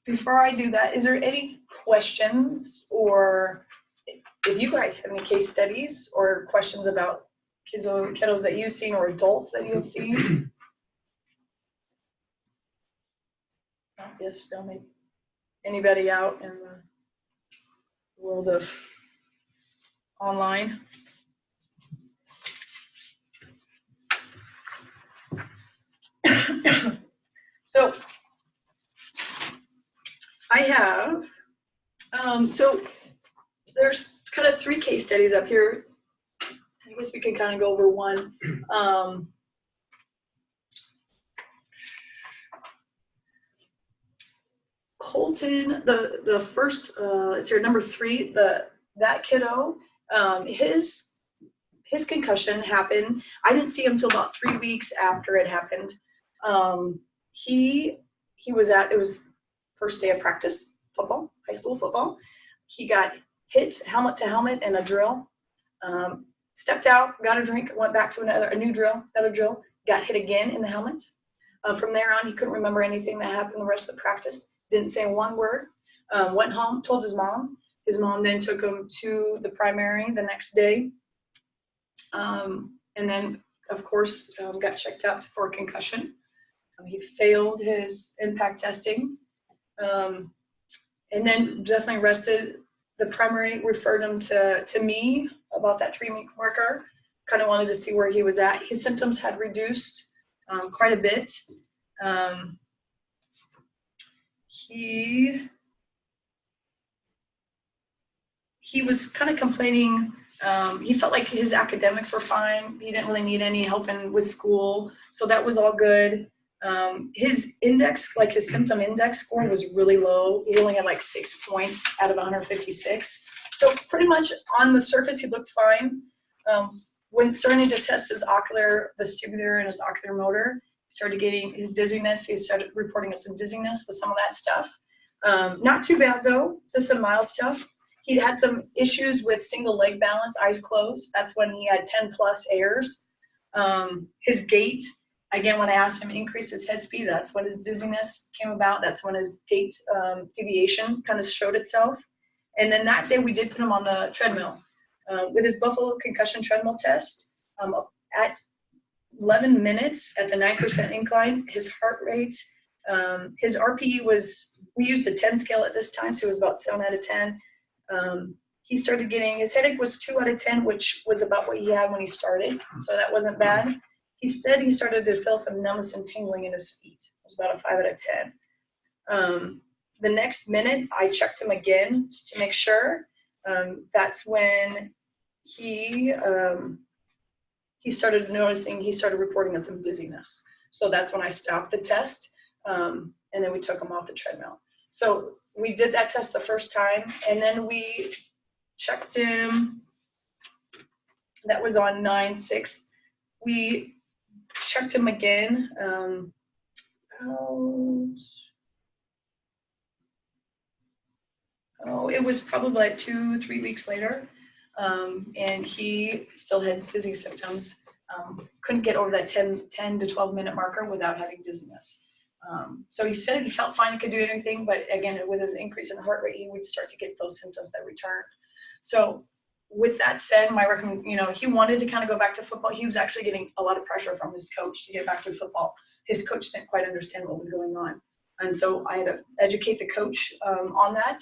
Before I do that, is there any questions, or if you guys have any case studies or questions about kiddos that you've seen or adults that you have seen? Yes, don't make anybody out in the world of online. So I have, so there's kind of 3 case studies up here. I guess we can kind of go over one. Colton, the first, it's your number 3, that kiddo, his concussion happened. I didn't see him until about 3 weeks after it happened. He was it was first day of practice, football, high school football. He got hit helmet to helmet in a drill. Stepped out, got a drink, went back to another drill, got hit again in the helmet. From there on, he couldn't remember anything that happened the rest of the practice. Didn't say one word. Went home, told his mom. His mom then took him to the primary the next day. And then, of course, got checked out for a concussion. He failed his impact testing. And then definitely rested. The primary referred him to me about that 3-week marker. Kind of wanted to see where he was at. His symptoms had reduced quite a bit. He was kind of complaining. He felt like his academics were fine. He didn't really need any help with school, so that was all good. His index, like his symptom index score, was really low. He only had like 6 points out of 156. So pretty much on the surface, he looked fine. When starting to test his ocular vestibular and his ocular motor, he started getting his dizziness. He started reporting some dizziness with some of that stuff. Not too bad though, just some mild stuff. He had some issues with single leg balance, eyes closed. That's when he had 10 plus airs. His gait, again, when I asked him to increase his head speed, that's when his dizziness came about. That's when his gait deviation kind of showed itself. And then that day we did put him on the treadmill. With his Buffalo concussion treadmill test, at 11 minutes at the 9% incline, his heart rate, his RPE was, we used a 10 scale at this time, so it was about 7 out of 10. He started getting, his headache was 2 out of 10, which was about what he had when he started, so that wasn't bad. He said he started to feel some numbness and tingling in his feet. It was about a 5 out of 10. The next minute, I checked him again just to make sure. That's when he started noticing, he started reporting some dizziness. So that's when I stopped the test, and then we took him off the treadmill. So we did that test the first time, and then we checked him. That was on 9/6. We checked him again it was probably like 2-3 weeks later, and he still had dizzy symptoms. Couldn't get over that 10 to 12 minute marker without having dizziness. So he said he felt fine, he could do anything, but again, with his increase in the heart rate, he would start to get those symptoms that returned. So with that said, he wanted to kind of go back to football. He was actually getting a lot of pressure from his coach to get back to football. His coach didn't quite understand what was going on. And so I had to educate the coach on that.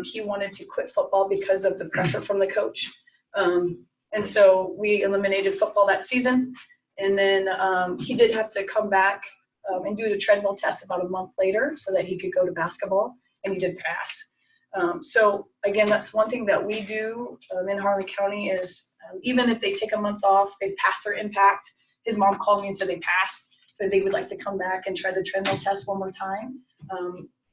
He wanted to quit football because of the pressure from the coach. And so we eliminated football that season. And then he did have to come back and do the treadmill test about a month later so that he could go to basketball, and he did pass. So again, that's one thing that we do in Harlan County is even if they take a month off, they pass their impact. His mom called me and said they passed, so they would like to come back and try the treadmill test one more time.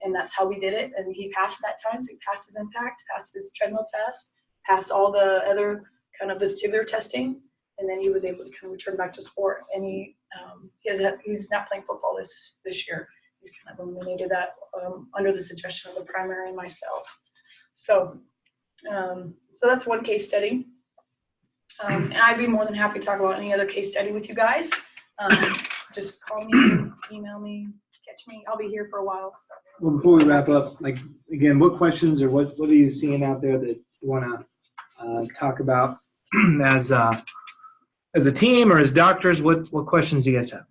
And that's how we did it. And he passed that time, so he passed his impact, passed his treadmill test, passed all the other kind of vestibular testing, and then he was able to kind of return back to sport. And he's not playing football this year. He's kind of eliminated that under the suggestion of the primary and myself. So that's one case study. And I'd be more than happy to talk about any other case study with you guys. Just call me, email me, catch me. I'll be here for a while. So. Well, before we wrap up, again, what questions or what are you seeing out there that you want to talk about as a team or as doctors? What questions do you guys have?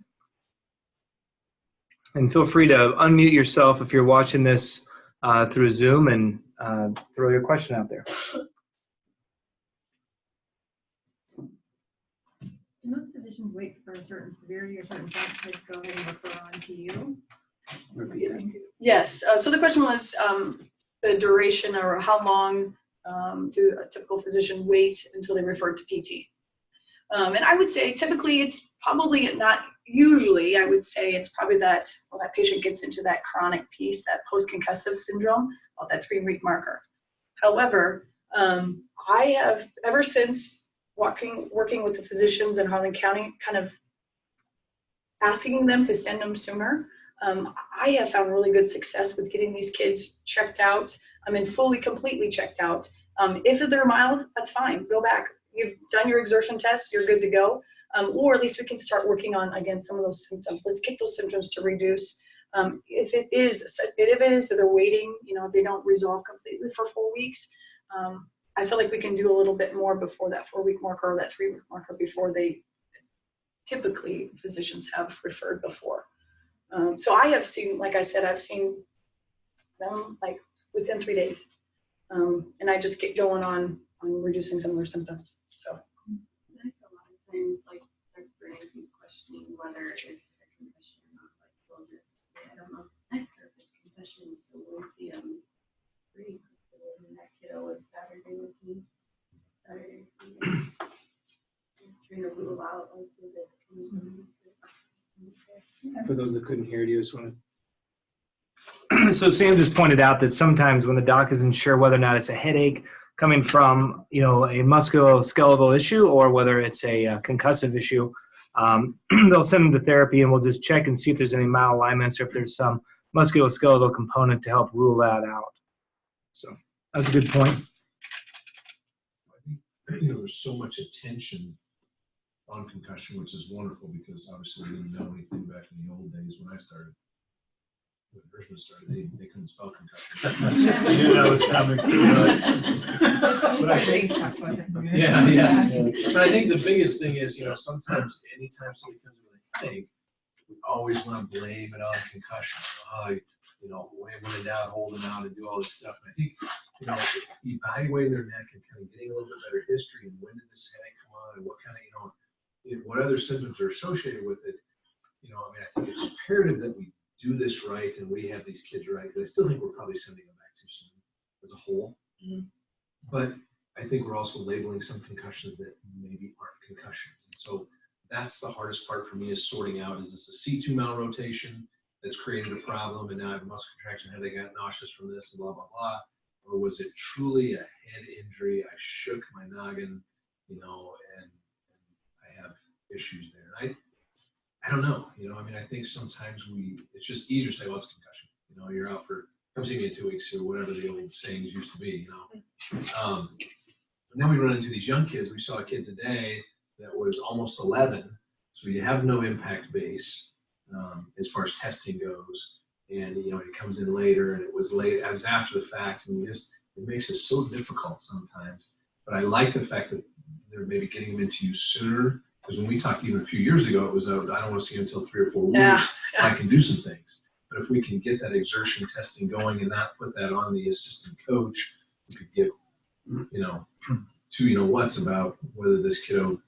And feel free to unmute yourself if you're watching this through Zoom and throw your question out there. Can those physicians wait for a certain severity or certain factors to go ahead and refer on to you? Yes. So the question was the duration or how long do a typical physician wait until they refer to PT? And I would say typically it's probably not, usually I would say it's probably that, well, that patient gets into that chronic piece, that post-concussive syndrome, about that 3-week marker. However, I have, ever since working with the physicians in Harlan County, kind of asking them to send them sooner, I have found really good success with getting these kids checked out. I mean, completely checked out. If they're mild, that's fine. Go back. You've done your exertion test. You're good to go. Or at least we can start working on, again, some of those symptoms. Let's get those symptoms to reduce. If it is that they're waiting, they don't resolve completely for 4 weeks, I feel like we can do a little bit more before that 4-week marker or that 3-week marker before they typically physicians have referred before. So I have seen, like I said, I've seen them like within 3 days. And I just get going on reducing some of their symptoms. So I think a lot of times, like, Dr. Brandy's questioning whether it's a concussion or not, like, we'll just say, I don't know if it's surface concussion, so we'll see them pretty quickly. And that kiddo was Saturday with me. Saturday, Sunday. Trying to rule out, like, is it For those that couldn't hear you, I just want to. So Sam just pointed out that sometimes when the doc isn't sure whether or not it's a headache coming from, a musculoskeletal issue or whether it's a concussive issue, they'll send them to therapy and we'll just check and see if there's any malalignments or if there's some musculoskeletal component to help rule that out. So that's a good point. I think, there's so much attention on concussion, which is wonderful because obviously we didn't know anything back in the old days when I started. When Gershman started, they couldn't spell concussion. Yeah, that was coming. But I think, yeah. But I think the biggest thing is, sometimes anytime somebody comes with a headache, we always want to blame it on concussion. When in doubt, hold them out and do all this stuff. And I think, evaluating their neck and kind of getting a little bit better history and when did this headache come on and what kind of, what other symptoms are associated with it. I think it's imperative that we do this right and we have these kids right. But I still think we're probably sending them back too soon as a whole. Mm-hmm. But I think we're also labeling some concussions that maybe aren't concussions. And so that's the hardest part for me is sorting out, is this a C2 malrotation that's created a problem and now I have a muscle contraction headache, I got nauseous from this and blah, blah, blah. Or was it truly a head injury? I shook my noggin, and I have issues there. I don't know, I think sometimes it's just easier to say, well, it's concussion. You're out for, come see me in 2 weeks or whatever the old sayings used to be, And then we run into these young kids. We saw a kid today that was almost 11. So you have no impact base as far as testing goes. And, it comes in later and it was after the fact. And it makes it so difficult sometimes. But I like the fact that they're maybe getting them into you sooner. Because when we talked even a few years ago, it was, I don't want to see him until 3 or 4 weeks. Yeah. I can do some things. But if we can get that exertion testing going and not put that on the assistant coach, we could get, two what's about whether this kiddo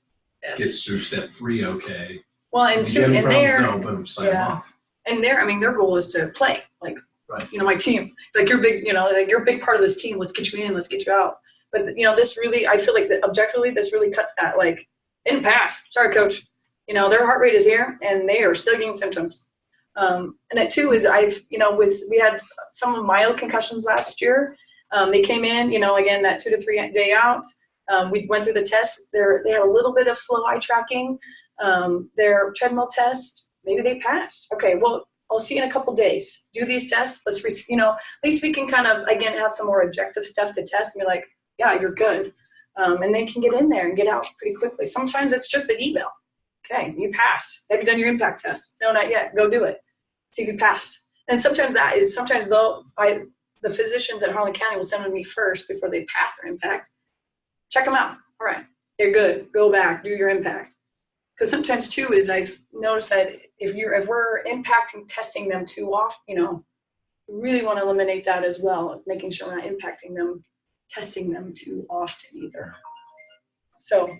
gets through step 3 okay. Well, and there, boom, sign them off. And their goal is to play. Like, right. My team, like you're big, like you're a big part of this team. Let's get you in, let's get you out. But, this really, I feel like that objectively, this really cuts that, like, didn't pass. Sorry, coach. Their heart rate is here and they are still getting symptoms. And it too is we had some mild concussions last year. They came in, again, that 2 to 3 day out. We went through the tests. They had a little bit of slow eye tracking. Their treadmill test, maybe they passed. Okay, well, I'll see you in a couple days. Do these tests. Let's, at least we can kind of, again, have some more objective stuff to test and be like, yeah, you're good. And they can get in there and get out pretty quickly. Sometimes it's just an email. Okay, you passed. Have you done your impact test? No, not yet. Go do it. See if you passed. And sometimes the physicians at Harlan County will send them to me first before they pass their impact. Check them out. All right, they're good. Go back, do your impact. Because sometimes too is I've noticed that if we're impacting testing them too often, we really want to eliminate that as well as making sure we're not impacting them, testing them too often either. So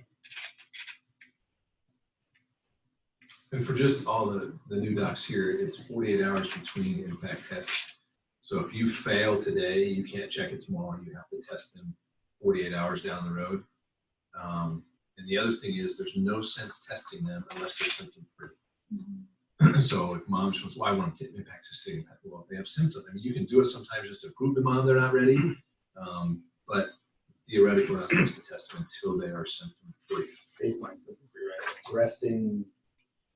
And for just all the new docs here, it's 48 hours between impact tests. So if you fail today, you can't check it tomorrow. You have to test them 48 hours down the road. And the other thing is there's no sense testing them unless they're symptom free. So if mom says, well, I want to take impact test, well, if they have symptoms, I mean, you can do it sometimes just to prove to mom they're not ready. But theoretically, we're not supposed to test them until they are symptom free. Baseline symptom free, right? Resting,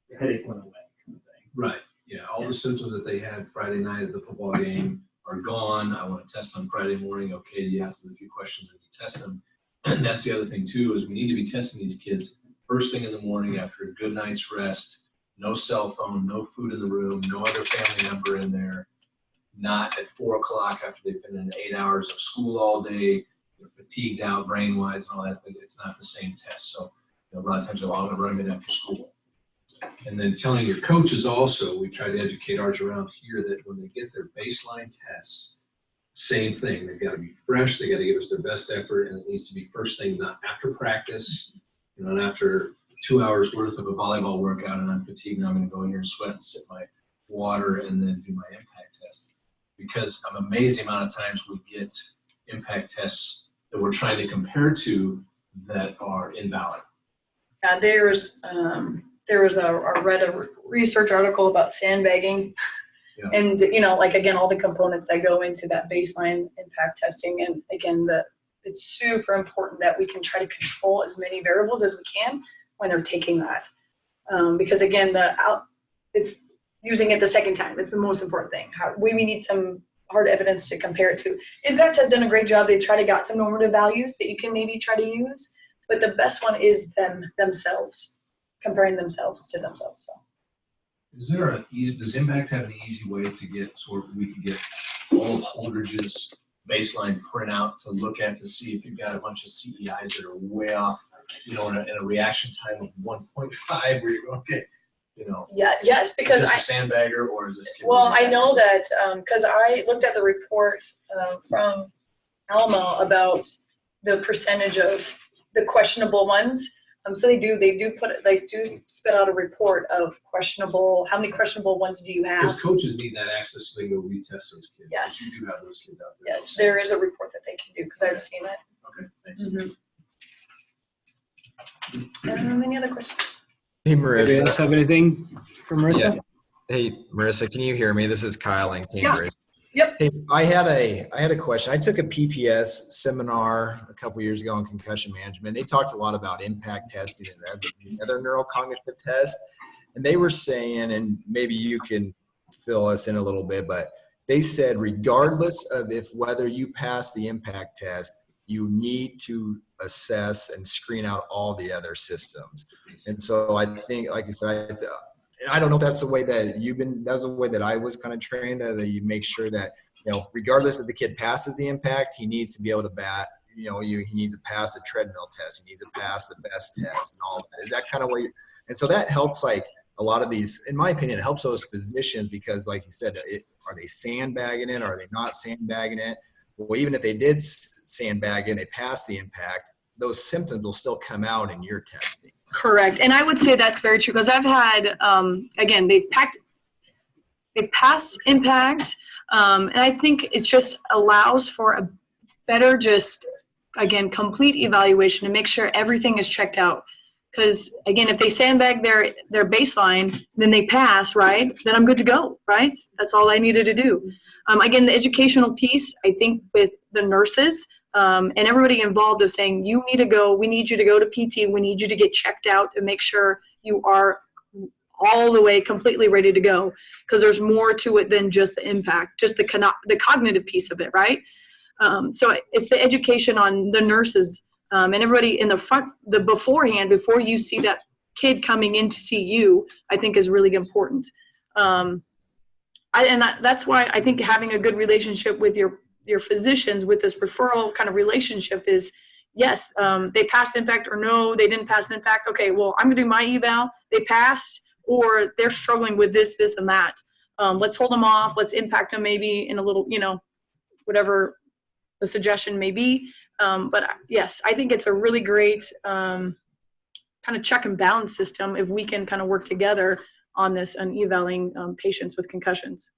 the headache went away, kind of thing. Right. Yeah. All the symptoms that they had Friday night at the football game are gone. I want to test on Friday morning. Okay, you ask them a few questions and you test them. And that's the other thing too, is we need to be testing these kids first thing in the morning after a good night's rest. No cell phone, no food in the room, no other family member in there. Not at 4 o'clock after they've been in 8 hours of school all day, they're fatigued out brain-wise and all that. But it's not the same test. So a lot of times I'm going to run it after school. And then telling your coaches also, we try to educate ours around here that when they get their baseline tests, same thing. They've got to be fresh. They got to give us their best effort, and it needs to be first thing, not after practice, not after 2 hours worth of a volleyball workout and I'm fatigued and I'm going to go in here and sweat and sip my water and then do my impact test. Because I'm amazed the amount of times we get impact tests that we're trying to compare to that are invalid. Yeah, I read a research article about sandbagging. Yeah. And, like, again, all the components that go into that baseline impact testing. And again, it's super important that we can try to control as many variables as we can when they're taking that. Because again, it's using it the second time. It's the most important thing. We need some hard evidence to compare it to. Impact has done a great job. They've tried to got some normative values that you can maybe try to use, but the best one is themselves, comparing themselves to themselves. So. Does Impact have an easy way to get we can get all of Holdridge's baseline printout to look at to see if you've got a bunch of CEIs that are way off, in a reaction time of 1.5 where you're going, okay, Yeah, yes, because is this a sandbagger or is this kid? Well, I know that because I looked at the report from Alma about the percentage of the questionable ones. So they do spit out a report of how many questionable ones do you have? Because coaches need that access so they go retest those kids. Yes. You do have those kids out there. Yes, there is a report that they can do because I've seen it. Okay, thank you. Any other questions? Hey, Anybody Marissa. else have anything for Marissa? Yeah. Hey, Marissa, can you hear me? This is Kyle in Cambridge. Yep. Hey, I had a question. I took a PPS seminar a couple years ago on concussion management. They talked a lot about impact testing and the other neurocognitive test. And they were saying, and maybe you can fill us in a little bit, but they said regardless of whether you pass the impact test, you need to assess and screen out all the other systems. And so I think, like you said, I don't know if that's the way that that's the way that I was kind of trained, that you make sure that, regardless if the kid passes the impact, he needs to be able to bat, he needs to pass the treadmill test. He needs to pass the best test and all of that. Is that kind of what and so that helps, like, a lot of these, in my opinion, it helps those physicians because, like you said, are they sandbagging it? Are they not sandbagging it? Well, even if they did sandbag and they pass the impact, those symptoms will still come out in your testing. Correct. And I would say that's very true because I've had, again, they pass impact. And I think it just allows for a better complete evaluation to make sure everything is checked out. Because, again, if they sandbag their baseline, then they pass, right? Then I'm good to go, right? That's all I needed to do. Again, the educational piece, I think with the nurses and everybody involved of saying, we need you to go to PT, we need you to get checked out to make sure you are all the way completely ready to go. Because there's more to it than just the impact, just the cognitive piece of it, right? So it's the education on the nurses and everybody in the front, beforehand, before you see that kid coming in to see you, I think is really important. That's why I think having a good relationship with your physicians with this referral kind of relationship is, yes, they passed impact or no, they didn't pass impact. Okay, well, I'm gonna do my eval. They passed or they're struggling with this, and that. Let's hold them off. Let's impact them maybe in a little, whatever the suggestion may be. But yes, I think it's a really great kind of check and balance system if we can kind of work together on this and evaluating patients with concussions.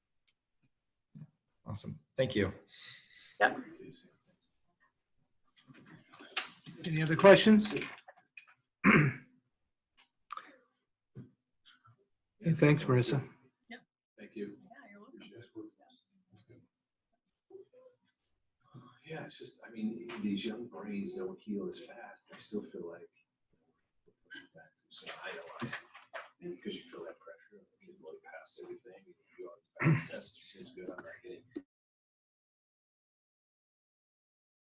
Awesome. Thank you. Yep. Any other questions? Okay, thanks, Marissa. Thank you. Yeah, it's just, I mean, these young brains don't heal as fast. I still feel like back to, so I know because you feel that pressure, you look past everything, you always pass tests